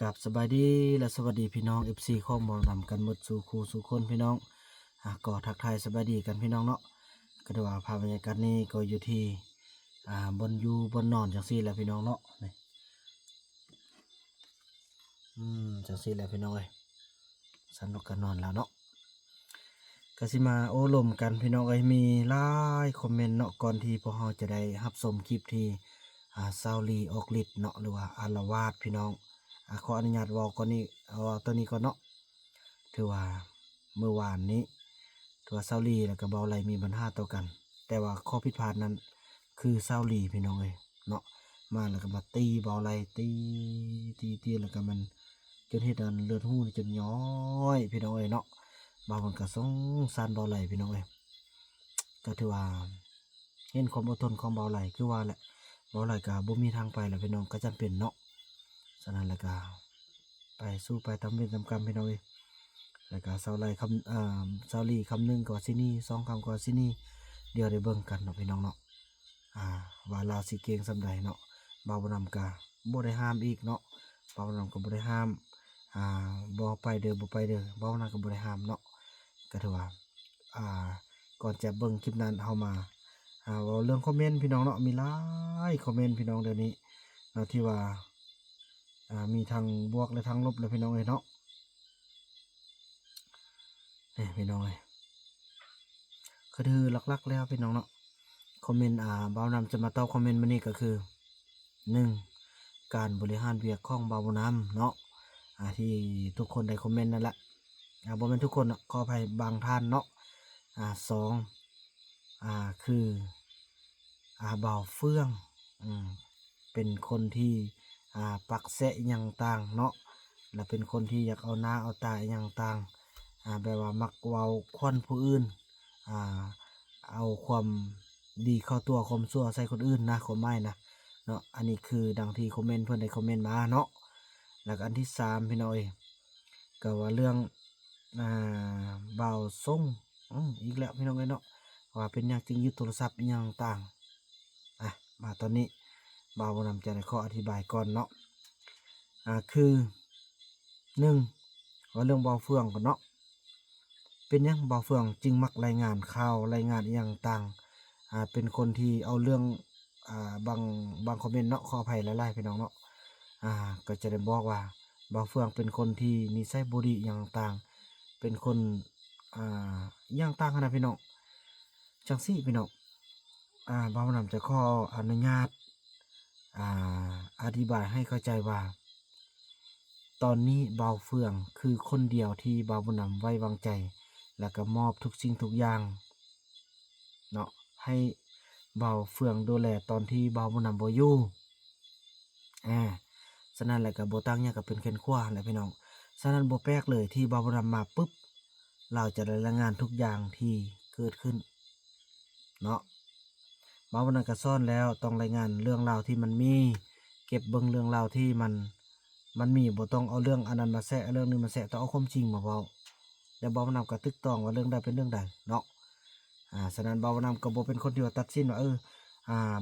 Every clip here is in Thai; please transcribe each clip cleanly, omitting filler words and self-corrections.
กับสบายดีและสวัสดีพี่น้อง FC ของหมอนำกันหมดสู่ครูสู่คนพี่น้องก็ทักทายสบายดีกันพี่น้องเนาะก็ได้ว่าภาพบรรยากาศนี้ก็อยู่ที่บนอยู่บนนอนจังซี่แหละพี่น้องเนาะนี่จังซี่แหละพี่น้องเอ้ยสนุกกันนอนแล้วเนาะก็สิมาโอ้ลมกันพี่น้องเอ้ยมีหลายคอมเมนต์เนาะก่อนที่พวกเราจะได้รับชมคลิปที่ซาวลีออกฤทธิ์เนาะหรือว่าอาละวาดพี่น้องขออนุญาตเว้าก่อนนี้เอาตัวนี้ก่อนเนาะ ถือว่าเมื่อวานนี้ถือว่าเซาลีแล้วก็เบาไหลมีปัญหาต่อกันแต่ว่าข้อผิดพลาดนั้นคือเซาลีพี่น้องเอ้ยเนาะมาแล้วก็มาตีเบาไหลตีแล้วก็มันจนเฮ็ดอันเลือดหูนี่จนย้อยพี่น้องเอ้ยเนาะบางคนก็สงสารเบาไหลพี่น้องเอ้ยก็ถือว่าเห็นความอดทนของเบาไหลคือว่าแหละเบาไหลก็บ่มีทางไปแล้วพี่น้องก็จำเป็นเนาะฉะนั้นแล้วก็ไปสู้ไปตามเวรตามกรรมพี่น้องเอ้ย แล้วก็เสาไล่คำเสาลีคำหนึ่งก็สินี่สองคำก็สินี่เดี๋ยวได้เบิ่งกันเนาะพี่น้องเนาะอ่าว่าลาวสิเก่งสำใดเนาะบ่าวนำกาบ่ได้ห้ามอีกเนาะบ่าวนำก็บ่ได้ห้ามอ่าบ่ไปเด้อบ่ไปเด้อบ่าวนำก็บ่ได้ห้ามเนาะก็ถือว่าอ่าก่อนจะเบิ่งคลิปนั้นเฮามาเว้าเรื่องคอมเมนต์พี่น้องเนาะมีหลายคอมเมนต์พี่น้องเดี๋ยวนี้เนาะที่ว่ามีทั้งบวกและทั้งลบเลยพี่น้องเอ้ยเนาะนี่พี่น้องเอ้ย คือหลักๆแล้วพี่น้องเนาะคอมเมนต์บ่าวนำจะมาตอบคอมเมนต์มื้อนี้ก็คือ1การบริหารเวียกของบ่าวนำเนาะที่ทุกคนได้คอมเมนต์นั่นแหละบ่แม่นทุกคนเนาะขออภัยบางท่านเนาะ2คือบ่าวเฟื่องอืมเป็นคนที่ปักแซะอิหยังต่างเนาะและเป็นคนที่อยากเอาหน้าเอาตาอิหยังต่างแบบว่ามักเว้าควนผู้อื่นอ่า เอาความดีเข้าตัวความชั่วใส่คนอื่นนะความไม่นะเนาะอันนี้คือดังที่คอมเมนต์เพื่อนได้คอมเมนต์มาเนาะแล้วก็อันที่3พี่น้อยก็ว่าเรื่องอ่เบาส่งอีกแล้วพี่น้องเอ้ยเนาะว่าเป็นอย่างจริงยึดโทรศัพท์อหย่างต่างมาตอนนี้เบานำจะได้ขออธิบายก่อนเนาะคือ1ว่าเรื่องเบาเฟืองก่อนเนาะ เป็นหยังบ่าวเฟืองจึงมักรายงานข่าวรายงานอหย่างต่างเป็นคนที่เอาเรื่องบางคอมเมนต์เนาะขออภัยหลายๆพี่น้องเนาะก็จะได้บอกว่าบ่าวเฟืองเป็นคนที่นิสัยบ่ดีอหย่างต่างเป็นคนอหย่างต่างหั้นน่ะพี่น้องจังซี้พี่น้องบ่าวนำจะขออนุญาตอ่อธิบายให้เข้าใจว่าตอนนี้บ่าวเฟืองคือคนเดียวที่บ่าวนำไว้วางใจ แล้วก็มอบทุกสิ่งทุกอย่างเนาะให้เบาเฟืองดูแลตอนที่เบาบ่นำบ่อยู่อาฉะนั้นแหละก็บ่ต่างหยังก็เป็นแข้นขวาแหละพี่น้องฉะนั้นบ่แปลกเลยที่เบาบ่นำมาปุ๊บเราจะได้รายงานทุกอย่างที่เกิดขึ้นเนาะเบาบ่นำก็ซ่อนแล้วต้องรายงานเรื่องราวที่มันมีเก็บเบิ่งเรื่องราวที่มันมีบ่ต้องเอาเรื่องอันนั้นมาแซะเรื่องนี้มาแซะต้องเอาความจริงมาเว้าแล้วเบาบ่นำก็ตึกตองว่าเรื่องใดเป็นเรื่องใดเนาะ ฉะนั้นเบาวนำก็บ่เป็นคนที่ว่าตัดสินว่า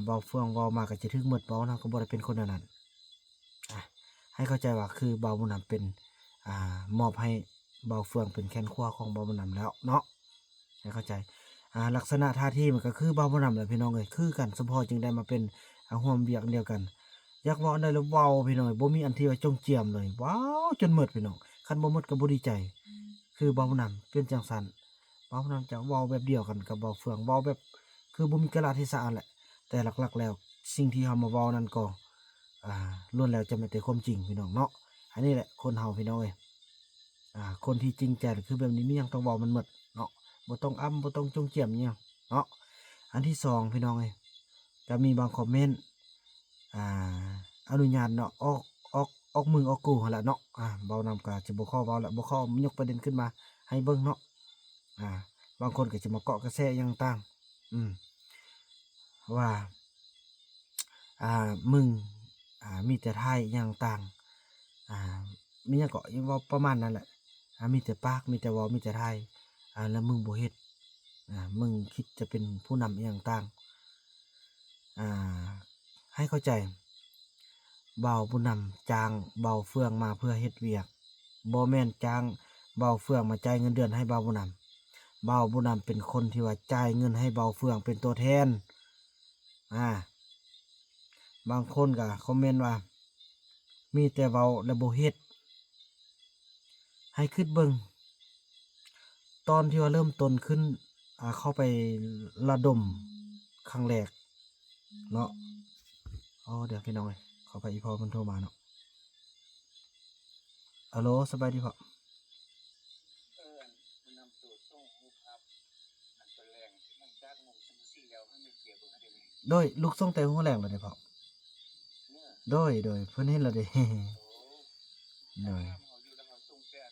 เบาเฟืองเว้ามาก็จะถึกหมดเบานำก็บ่ได้เป็นคนแนวนั้นอ่าให้เข้าใจว่าคือเบาบ่นำเป็นมอบให้เบาเฟืองเป็นแขนขวาของเบาบ่นำแล้วเนาะให้เข้าใจลักษณะท่าทีมันก็คือเบาบ่นำแหละพี่น้องเอ้ยคือกันเฉพาะจึงได้มาเป็นร่วมเวียกอันเดียวกันอยากเว้าอันใดแล้วเว้าพี่น้องเอ้ยบ่มีอันที่ว่าจงเจียมเลยว้าวจนหมดพี่น้องคันบ่หมดก็บ่ดีใจคือเบาบ่นำเป็นจังซั้น เว้านำจะเว้าแบบเดียวกันกับเว้าเฟืองเว้าแบบคือบ่มีกาลเทศะนั่นแหละแต่หลักๆแล้วสิ่งที่เฮามาเว้านั้นก็อ่าล้วนแล้วจะแม่นแต่ความจริงพี่น้องเนาะอันนี้แหละคนเฮาพี่น้องเอ้ยคนที่จริงใจคือแบบนี้มีหยังต้องเว้ามันหมดเนาะบ่ต้องอ้ำบ่ต้องจงเจียมอิหยังเนาะอันที่2พี่น้องเอ้ยก็มีบางคอมเมนต์อ่าอนุญาตเนาะออกมือออกกูหั่นล่ะเนาะเว้านำก็จะบ่ขอเว้าแล้วบ่ขอยกประเด็นขึ้นมาให้เบิ่งเนาะอ่า บางคนก็จะมาเกาะกระแสอหย่างต่างอืมว่ามึงมีแต่ท่ายอหย่างต่างอ่ามีหยังก็เว้าประมาณนั้นแหละมีแต่ปากมีแต่เว้ามีแต่ท่ายแล้วมึงบ่เฮ็ดมึงคิดจะเป็นผู้นำอหย่างต่างอ่าให้เข้าใจ เบาผู้นำจ้างเบาเฟืองมาเพื่อเฮ็ดเวียกบ่แม่นจ้างเบาเฟืองมาจ่ายเงินเดือนให้เบาผู้นำเบาผู้นำเป็นคนที่ว่าจ่ายเงินให้เบาเฟืองเป็นตัวแทนอ่าบางคนก็คอมเมนต์ว่ามีแต่เว้าและบ่เฮ็ดให้คิดเบิ่งตอนที่ว่าเริ่มต้นขึ้นเข้าไประดมครั้งแรกเนาะอ๋อเดี๋ยวพี่น้องเอ้ยขอไปอีพ่อเพิ่นโทรมาเนาะฮัลโหลสบายดีพ่อเออมันนำสูตรส่งรูปภาพอันตัวแรงมันจากหมุมสังสีแล้วให้มีเกียร์บนให้ได้ไหมโดยลูกส่งแต่หัวแรงเลยเด้อพ่อเนี่ยโดยเพิ่นเห็นแล้วเด้ โอ้ โดยถ้าเขาอยู่แล้วเขาส่งแต่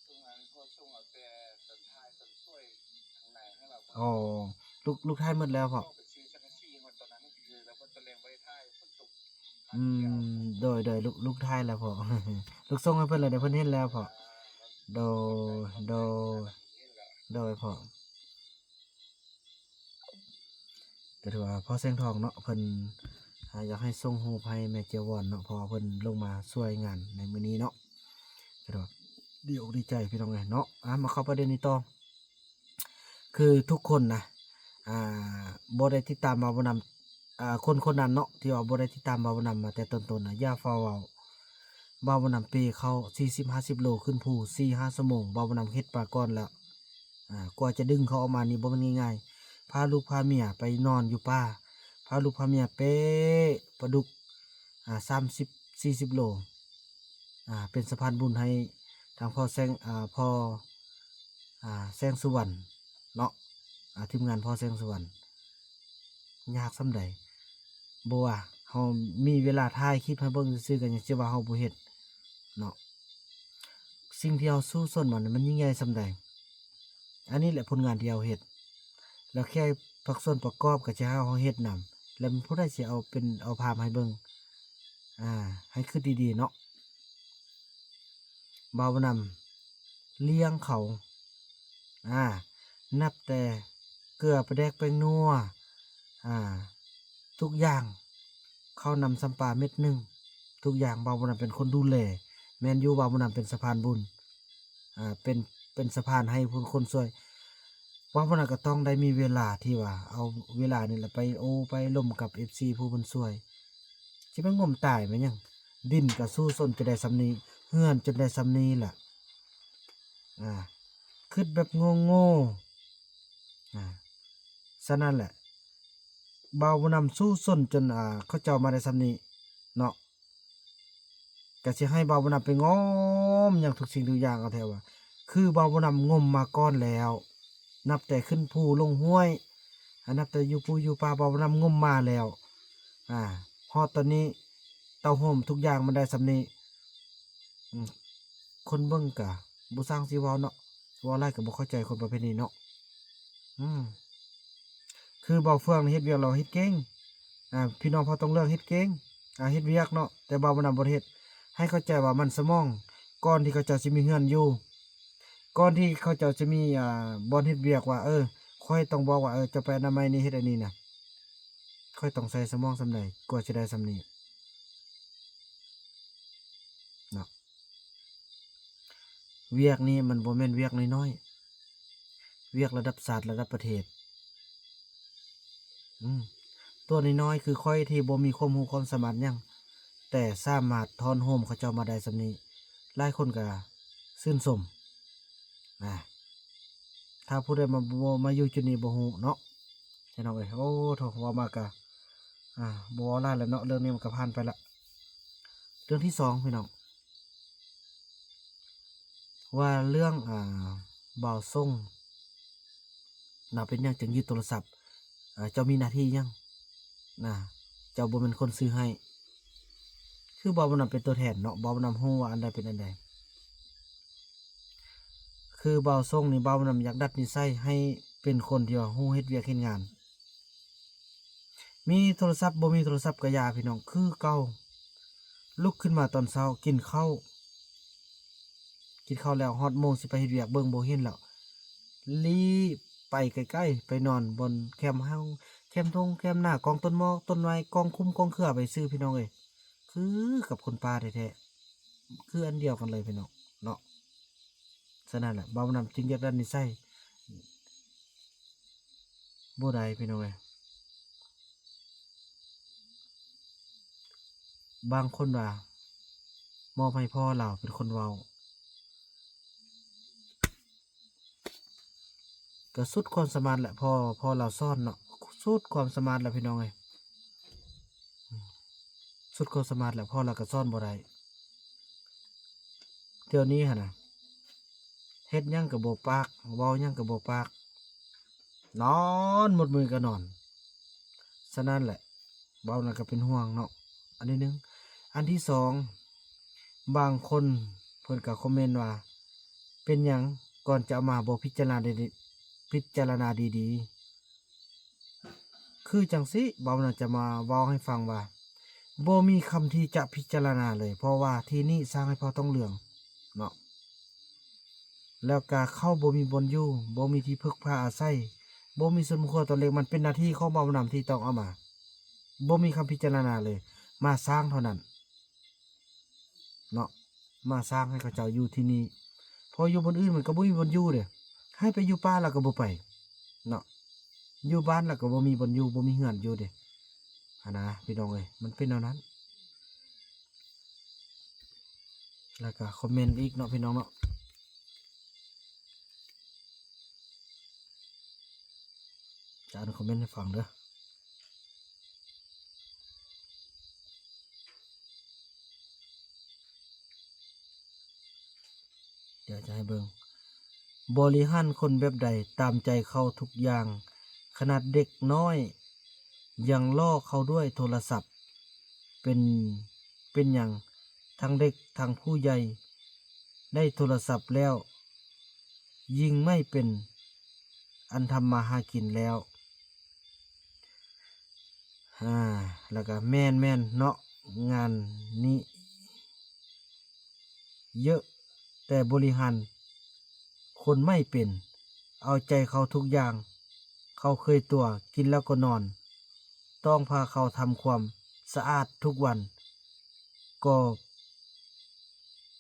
ส่งอันพอส่งเอาแต่ต้นท้ายต้นช่วยทางไหนให้เราอ๋อลูกท้ายหมดแล้วพ่อก็ไปซื้อสังกะสีมันตอนนั้นคือแล้วมันตัวแรงบริท้ายฝนตกทาอืงเดียวโดยลูกท้ายแล้วพ่อลูกส่งให้เพิ่นแล้วเดี๋ยวเพิ่นเห็นแล้วพ่อโดยโดยพ่อก็ถือว่าพ่อแสงทองเนาะเพิ่นอยากให้ส่งรูปให้แม่เจียววอนเนาะเพราะว่าเพิ่นลงมาช่วยงานในมื้อนี้เนาะก็ถือว่าดีอกดีใจพี่น้องเอ้ยเนาะมาเข้าประเด็นนี้ต่อคือทุกคนนะอ่บ่ได้ติดตามบ่าวนำคนนั้นเนาะที่ว่าบ่ได้ติดตามบ่าวนำมาแต่ต้นๆน่ะอย่าฟ้าวเว้าบ่าวนำเปเขา40-50โลขึ้นภู4-5ชั่วโมงบ่าวนำเฮ็ดมาก่อนแล้วกว่าจะดึงเขาออกมานี่บ่แม่นง่ายๆพาลูกพาเมียไปนอนอยู่ป่าพาลูกพาเมียเป๊ะปลาดุก30-40โลเป็นสะพานบุญให้ทางพ่อแสงแสงสุวรรณเนาะทีมงานพ่อแสงสุวรรณยากส่ำใดบ่ว่าเฮามีเวลาถ่ายคลิปให้เบิ่งซื่อๆก็ยังสิว่าเฮาบ่เฮ็ดเนาะสิ่งที่เฮาสู้ซ่นมานี่มันยิ่งใหญ่ส่ำใดอันนี้แหละผลงานที่เฮาเฮ็ดแล้วแค่ผักส่วนประกอบก็จะเฮาเฮ็ดนำแล้วผู้ใดสิเอาภาพให้เบิ่งให้คิดดีๆเนาะบ่าวนำเลี้ยงเขานับแต่เกลือปลาแดกแป้งนัวทุกอย่างเขานำสำปาเม็ดหนึ่งทุกอย่างบ่าวบุญนำเป็นคนดูแลแมนยูบ่าวบุญนำเป็นสะพานบุญเป็นสะพานให้ผู้คนช่วยบ่าวบุญนำก็ต้องได้มีเวลาที่ว่าเอาเวลานี่แหละไปร่วมกับ FC ผู้เพิ่นช่วยสิไปงมตายแม่นยังดินก็สู้ซนจะได้สำนี้เฮือนจนได้สำนี้ล่ะคิดแบบโง่ฉะนั้นแหละบ่าวบ่นำสู้ซนจนเขาเจ้ามาได้สำนี้เนาะก็สิให้บ่าวบ่นำไปง้อมอย่างทุกสิ่งทุกอย่างเอาแท้ว่าคือบ่าวบ่นำงมมาก่อนแล้ว นับแต่ขึ้นภูลงห้วยนับแต่อยู่ภูอยู่ป่าบ่าวบ่นำงมมาแล้วฮอดตอนนี้เต้าห่มทุกอย่างมันได้สำนี้คนเบิ่งก็บ่สร้างสิเว้าเนาะเว้าหลายก็บ่เข้าใจคนประเภทนี้เนาะคือเบาเฟืองนี่เฮ็ดเวียกเราเฮ็ดเก่งพี่น้องพอต้องเลือกเฮ็ดเก่งเฮ็ดเวียกเนาะแต่เบาบ่นำบ่เฮ็ดให้เข้าใจว่ามันสมองก่อนที่เขาเจ้าสิมีเฮือนอยู่ก่อนที่เขาเจ้าจะมีบ่อนเฮ็ดเวียกว่าข้อยต้องบอกว่าจะไปอนามัยนี่เฮ็ดอันนี้น่ะข้อยต้องใช้สมองส่ำใดกว่าสิได้ส่ำนี้เนาะเวียกนี้มันบ่แม่นเวียกน้อยๆเวียกระดับชาติระดับประเทศตัวน้อยๆคือข้อยที่บ่มีความรู้ความสามารถหยังแต่สามารถถอนโฮมเขาเจ้ามาได้ส่ำนี้หลายคนก็ชื่นชมถ้าผู้ใดบ่มาอยู่จุดนี้บ่ฮู้เนาะพี่น้องเอ้ยโอ้โธ่เว้ามากก็บ่เว้าหลายแล้วเนาะเรื่องนี้มันก็ผ่านไปละเรื่องที่2พี่น้องว่าเรื่องบ่าวส่งน่ะเป็นหยังจึงยึดโทรศัพท์เจ้ามีหน้าที่หยังเจ้าบ่แม่นคนซื้อให้คือบ่าวบ่นำเป็นตัวแทนเนาะบ่าวบ่นำฮู้ว่าอันใดเป็นอันใดคือบ่าวส่งนี่บ่าวบ่นำอยากดัดนิสัยให้เป็นคนที่ว่าฮู้เฮ็ดเวียกเฮ็ดงานมีโทรศัพท์บ่มีโทรศัพท์ก็อย่าพี่น้องคือเก่าลุกขึ้นมาตอนเช้ากินข้าวแล้วฮอดโมงสิไปเฮ็ดเวียกเบิ่งบ่เห็นแล้วรีบไปใกล้ๆไปนอนบนแคมป์เฮาแคมป์ทงแคมป์หน้ากองต้นมอกต้นไม้กองคุ้มกองเครือไปซื้อพี่น้องเอ้ย คือกับคนป่าแท้ๆคืออันเดียวกันเลยพี่น้องเนาะฉะนั้นแหละบ่าวนำจึงอยากดันนิสัยบ่ได้พี่น้องเอ้ยบางคนว่ามอบให้พ่อเราเป็นคนเว้าก็สุดความสามารถแหละพอเราซ่อนเนาะสุดความสามารถแหละพี่น้องเอ้ยสุดความสามารถแหละพอเราก็ซ่อนบ่ได้เดี๋ยวนี้หั่นน่ะเฮ็ดหยังก็บ่ปากเว้าหยังก็บ่ปากนอนหมดมือก็นอนฉะนั้นแหละเบานั่นก็เป็นห่วงเนาะอันที่หนึ่งอันที่สองบางคนเพิ่นก็คอมเมนต์ว่าเป็นหยังก่อนจะเอามาบ่พิจารณาดีๆพิจารณาดีๆคือจังสิเบานั่นจะมาเว้าให้ฟังว่าบ่มีคำที่จะพิจารณาเลยเพราะว่าที่นี่สร้างให้พอต้องเหลืองเนาะแล้วก็เข้าบ่มีบนอยู่บ่มีที่พึ่งพาอาศัยบ่มีส่วนควรตัวเล็กมันเป็นหน้าที่ของเบานำที่ต้องเอามาบ่มีคำพิจารณาเลยมาสร้างเท่านั้นเนาะมาสร้างให้เขาเจ้าอยู่ที่นี่พออยู่บนอื่นมันก็บ่มีบนอยู่เด้ให้ไปอยู่ป่าแล้วก็บ่ไปเนาะอยู่บ้านแล้วก็บ่มีบนอยู่บ่มีเฮือนอยู่เด้หันนะพี่น้องเอ้ยมันเป็นแนวนั้นแล้วก็คอมเมนต์อีกเนาะพี่น้องเนาะจะอ่านคอมเมนต์ให้ฟังเด้อเดี๋ยวจะให้เบิ่งบริหารคนแบบใดตามใจเขาทุกอย่างขนาดเด็กน้อยยังล่อเขาด้วยโทรศัพท์เป็นอย่างทั้งเด็กทั้งผู้ใหญ่ได้โทรศัพท์แล้วยิ่งไม่เป็นอันทำมาหากินแล้วแล้วก็แม่นเนาะงานนี้เยอะแต่บริหารคนไม่เป็นเอาใจเขาทุกอย่างเขาเคยตัวกินแล้วก็นอนต้องพาเขาทำความสะอาดทุกวันก็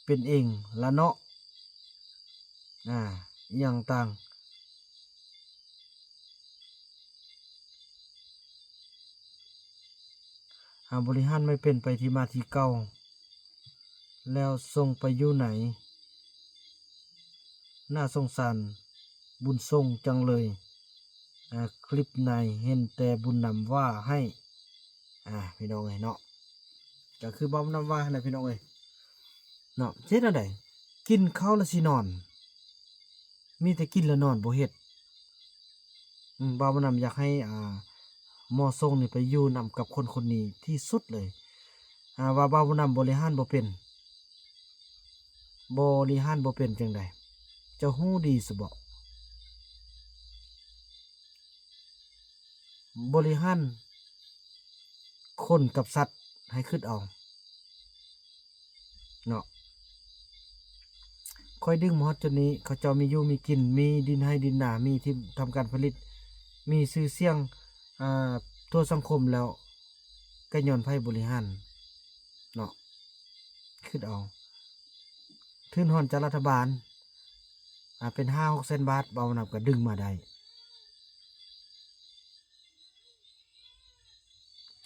เป็นเองละเนาะอหย่างต่างบริหารไม่เป็นไปที่มาที่เก่าแล้วส่งไปอยู่ไหนน่าสงสารบุญส่งจังเลยคลิปในเห็นแต่บุญนำว่าให้พี่น้องเอ้ยเนาะก็คือบ่นำว่านะพี่น้องเอ้ยเนาะเฮ็ดจั่งใดกินข้าวแล้วสินอนมีแต่กินแล้วนอนบ่เฮ็ดบ่าวนำอยากให้หมอทรงนี่ไปอยู่นำกับคนคนนี้ที่สุดเลยว่าบ่าวนำบริหารบ่เป็นบริหารบ่เป็นจังใดเจ้าฮู้ดีซะบ่บริหารคนกับสัตว์ให้คิดเอาเนาะค่อยดึงมาฮอดจุดนี้เขาเจ้ามีอยู่มีกินมีดินให้ดินนามีที่ทำการผลิตมีชื่อเสียงอ่าทั่วสังคมแล้วก็ย้อนไผบริหารเนาะคิดเอาทุนฮอนจากรัฐบาลเป็น5-6แสนบาทเบานํก็ดึงมาได้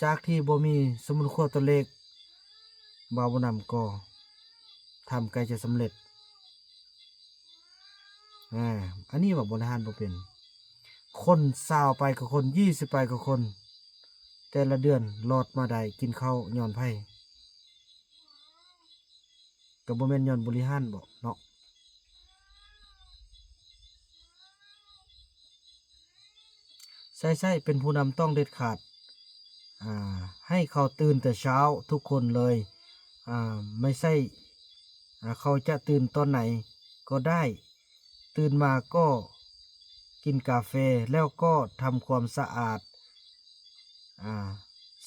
จากที่บ่มีสมุดครัวตัวเลขเบานำก็ทำใกล้จะสำเร็จอันนี้ว่าบริหารบ่เป็นคน20ไปกับคน20ไปกับคน แต่ละเดือนรอดมาได้กินข้าวย้อนไผก็บ่แม่นย้อนบริหารบ่เนาะใช่ๆเป็นผู้นำต้องเด็ดขาดให้เขาตื่นแต่เช้าทุกคนเลยไม่ใช่เขาจะตื่นตอนไหนก็ได้ตื่นมาก็กินกาแฟแล้วก็ทำความสะอาด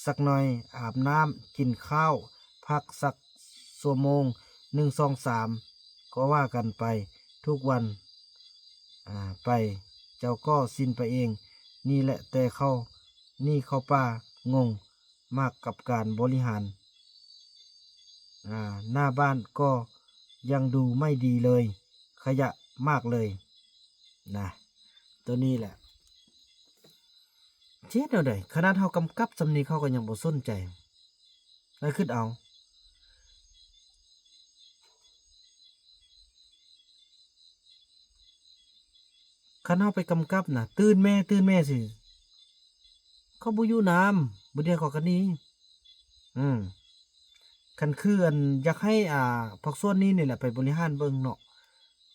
สักหน่อยอาบน้ำกินข้าวพักสักชั่วโมง1 2 3ก็ว่ากันไปทุกวันไปเจ้าก็สิ้นไปเองนี่แหละแต่เขานี่เขาป่างงมากกับการบริหาร หน้าบ้านก็ยังดูไม่ดีเลย ขยะมากเลยนะตัวนี้แหละเจ๊เดียวใดขนาดเฮากำกับสำนี้เขาก็ยังบ่สนใจแล้วคิดเอาคันเฮาไปกำกับน่ะตื่นแม่สิเขาบ่อยู่น้ำบ่เดียวเขาก็หนีอืมคันคืออันอยากให้ภาคส่วนนี้นี่แหละไปบริหารเบิ่งเนาะ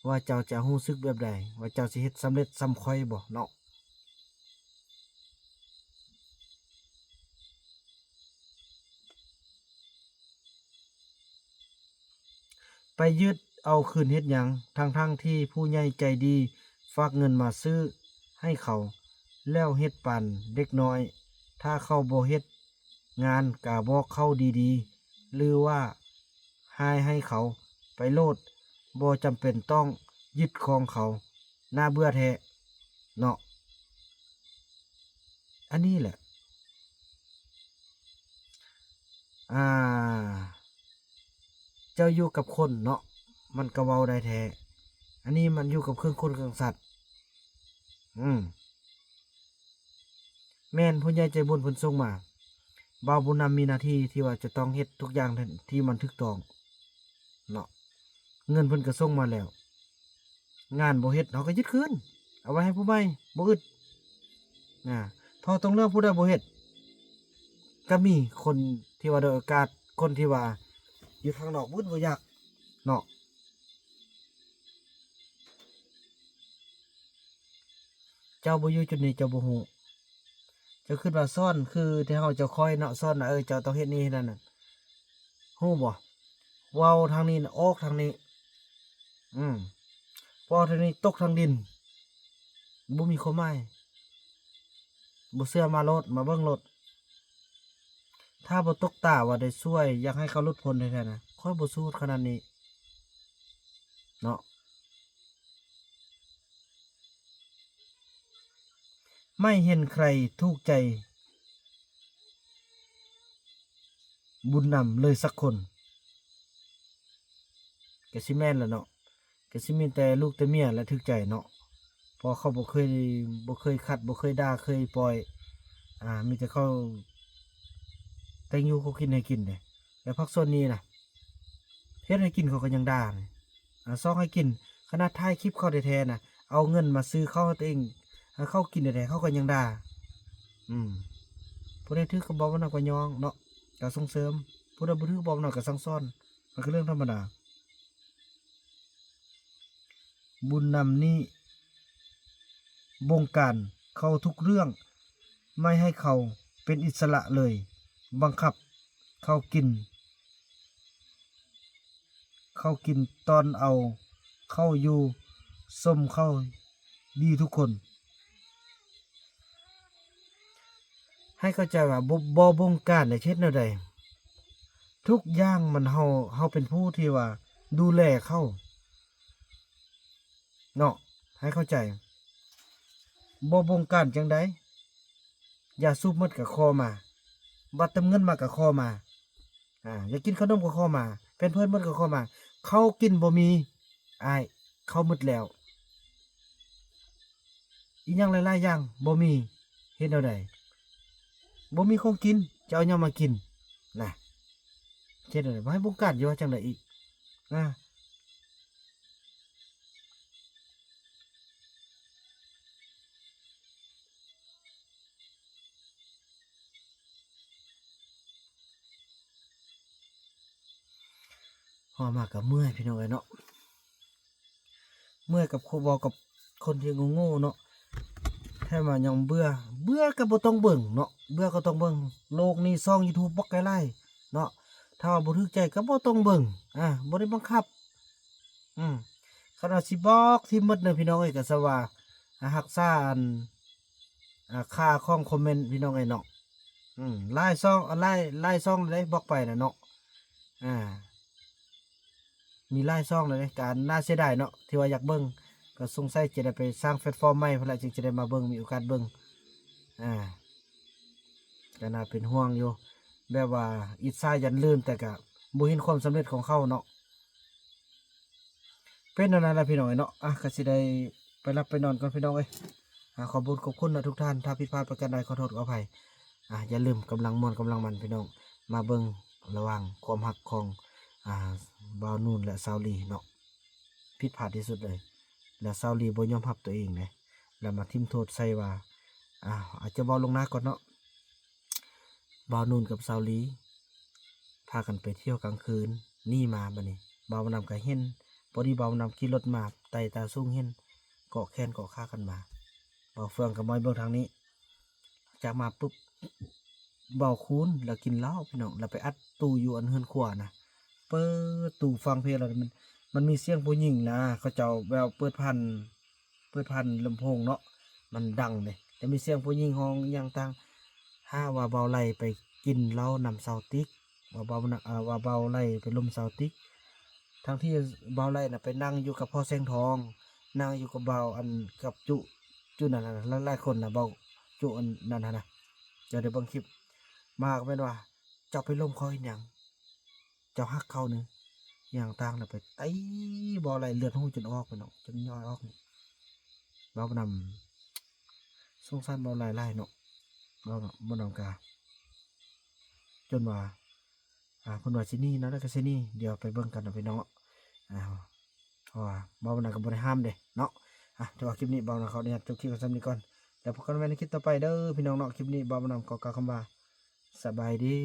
ว่าเจ้าจะรู้สึกแบบใดว่าเจ้าสิเฮ็ดสำเร็จส่ำข่อยบ่เนาะไปยึดเอาคืนเฮ็ดหยังทั้งที่ผู้ใหญ่ใจดีฝากเงินมาซื้อให้เขาแล้วเฮ็ดปันเด็กน้อยถ้าเขาบ่เฮ็ดงานก็บอกเขาดีๆหรือว่าให้เขาไปโลดบ่จำเป็นต้องยึดของเขาน่าเบื่อแท้เนาะอันนี้แหละอ่าเจ้าอยู่กับคนเนาะมันก็เว้าได้แท้อันนี้มันอยู่กับเครื่องคนเครื่องสัตว์อืมแม่นผู้ใหญ่ใจบุญเพิ่นส่งมาบ่าวบุญนำมีหน้าที่ที่ว่าจะต้องเฮ็ดทุกอย่างที่มันถูกต้องเนาะเงินเพิ่นก็ส่งมาแล้วงานบ่เฮ็ดเฮาก็ยึดคืนเอาไว้ให้ผู้ใหม่บ่อึดอ่าพอต้องเรื่องผู้ใดบ่เฮ็ดก็มีคนที่ว่าด้อยโอกาสคนที่ว่าอยู่ข้างนอกบ่อยากเนาะเจ้าบ่อยู่จุดนี้เจ้าบ่ฮู้เจ้าคิดว่าซ่อนคือที่เฮาจะคอยเนาะซ่อนน่ะเจ้าต้องเฮ็ดนี่เฮ็ดนั่นน่ะฮู้บ่เว้าทางนี้น่ะออกทางนี้อืมเว้าทางนี้ตกทางดินบ่มีความหมายบ่เชื่อมาโลดมาเบิ่งโลดถ้าบ่ตกตาว่าได้ช่วยอยากให้เขาหลุดพ้นแท้ๆนะค่อยบ่สู้ขนาดนี้เนาะไม่เห็นใครถูกใจบุญนำเลยสักคนก็สิแม่นล่ะเนาะก็สิมีแต่ลูกแต่เมียแหละถูกใจเนาะเพราะเขาบ่เคยขัดบ่เคยด่าเคยปล่อยมีแต่เขาแต่งอยู่เขากินให้กินเด้แล้วพักส่วนนี้น่ะเฮ็ดให้กินเขาก็ยังด่าเลยซอกให้กินขนาดถ่ายคลิปเขาแท้ๆน่ะเอาเงินมาซื้อข้าวให้ตัวเองให้เขากินแท้ๆเขาก็ยังด่าอืมผู้ใดถือก็บอกว่าน่ะก็ยองเนาะก็ส่งเสริมผู้ใดบ่ถือบอกน่ะก็สั่งสอนมันคือเรื่องธรรมดาบุญนำนี้บงการเขาทุกเรื่องไม่ให้เขาเป็นอิสระเลยบังคับเขากินตอนเอาเข้าอยู่ส้มเข้าดีทุกคนให้เข้าใจว่าบ่บงการในเช่นแนวใดทุกอย่างมันเฮาเป็นผู้ที่ว่าดูแลเขาเนาะให้เข้าใจบ่บงการจังใดอย่าสูบหมดกับคอมาบัตรเติมเงินมากับคอมาอยากกินขนมกับคอมาเป็นเพื่อนหมดกับคอมาเขากินบ่มีอ้ายเขาหมดแล้วอีหยังหลายๆอย่างบ่มีเฮ็ดแนวใดบ่มีของกินจะเอาหยังมากินน่ะเฮ็ดแนวใดบ่ให้บงการอยู่ว่าจังไดอีกพอมากับเมื่อยพี่น้องเอ้ยเนาะเมื่อยกับเว้ากับคนที่โง่ๆเนาะแท้มายังเบื่อก็บ่ต้องเบิ่งเนาะเบื่อก็ต้องเบิ่งโลกนี้ช่อง YouTube บ่ไกลหลายเนาะถ้าว่าบ่ถูกใจก็บ่ต้องเบิ่งบ่ได้บังคับอืมคันว่าสิบอกที่หมดเด้อพี่น้องเอ้ยก็ซะว่ารักษาอันค่าของคอมเมนต์พี่น้องเอ้ยเนาะหลายช่องหลายช่องเลยบอกไปน่ะเนาะอ่ามีหลายช่องเลยเด้ก็น่าเสียดายเนาะที่ว่าอยากเบิ่งก็สงสัยจะได้ไปสร้างแพลตฟอร์มใหม่พุ่นล่ะจึงจะได้มาเบิ่งมีโอกาสเบิ่งอ่าก็น่าเป็นห่วงอยู่แบบว่าอิจฉายันลื่นแต่ก็ บ่เห็นความสำเร็จของเขาเนาะเป็นอันนั้นล่ะพี่น้องเนาะก็สิได้ไปรับไปนอนก่อนพี่น้องเอ้ยขอบคุณนะทุกท่านถ้าผิดพลาดประการใดขอโทษขออภัยอย่าลืมกำลังม่วนกำลังมันพี่น้องมาเบิ่งระหว่างความรักของบ่าวนูนและสาวลีเนาะผิดพลาดที่สุดเลยแล้วสาวลีบ่ยอมรับตัวเองนะแล้วมาทิ่มโทษใส่ว่าอาจจะเว้าลงหน้าก่อนเนาะบ่าวนูนกับสาวลีพากันไปเที่ยวกลางคืนนี่มาบัดนี้บ่าวนำก็เห็นพอดีบ่าวนำขี่รถมาไต่ตาสูงเห็นเกาะแขนเกาะขากันมาบ่าวเฟืองกับมอยเบิ่งทางนี้จากมาปุ๊บบ่าวคูนแล้วกินเหล้าพี่น้องแล้วไปอัดตู้อยู่อันเฮือนครัวนะเปิดตู้ฟังเพลงแล้วมันมีเสียงผู้หญิงนะเขาเจ้าแววเปิดพันลำโพงเนาะมันดังเลยแต่มีเสียงผู้หญิงห้องอหย่างต่างถ้าว่าเบาไหลไปกินเหล้านำเซาติกว่าเบาไหลไปลมเซาติกทั้งที่เบาไหลน่ะไปนั่งอยู่กับพ่อแสงทองนั่งอยู่กับเบาอันกับจุนั่นน่ะหลายๆคนน่ะเบาจุอันนั่นน่ะเดี๋ยวเบิ่งคลิปมากแม่นว่าเจ้าไปล้มเขาเฮ็ดหยังเจ้าฮักเขานึงอย่างต่างน่ะไปไอ้บ่ไหลเลือดหูจนออกไปเนาะจนย่อยออกนี่เบานำสงสารบ่หลายๆเนาะบ่นำกาจนว่าเพิ่นว่าสิหนี้นะแล้วก็สิหนี้เดี๋ยวไปเบิ่งกันเนาะพี่น้องเพราะว่าบ่นำก็บ่ได้ห้ามเด้เนาะแต่ว่าคลิปนี้บ่นำเขาเนี่ยจบคลิปกันซ้ำนี้ก่อนแล้วพบกันใหม่ในคลิปต่อไปเด้อพี่น้องเนาะคลิปนี้บ่นำก็กล่าวคำว่าสบายดี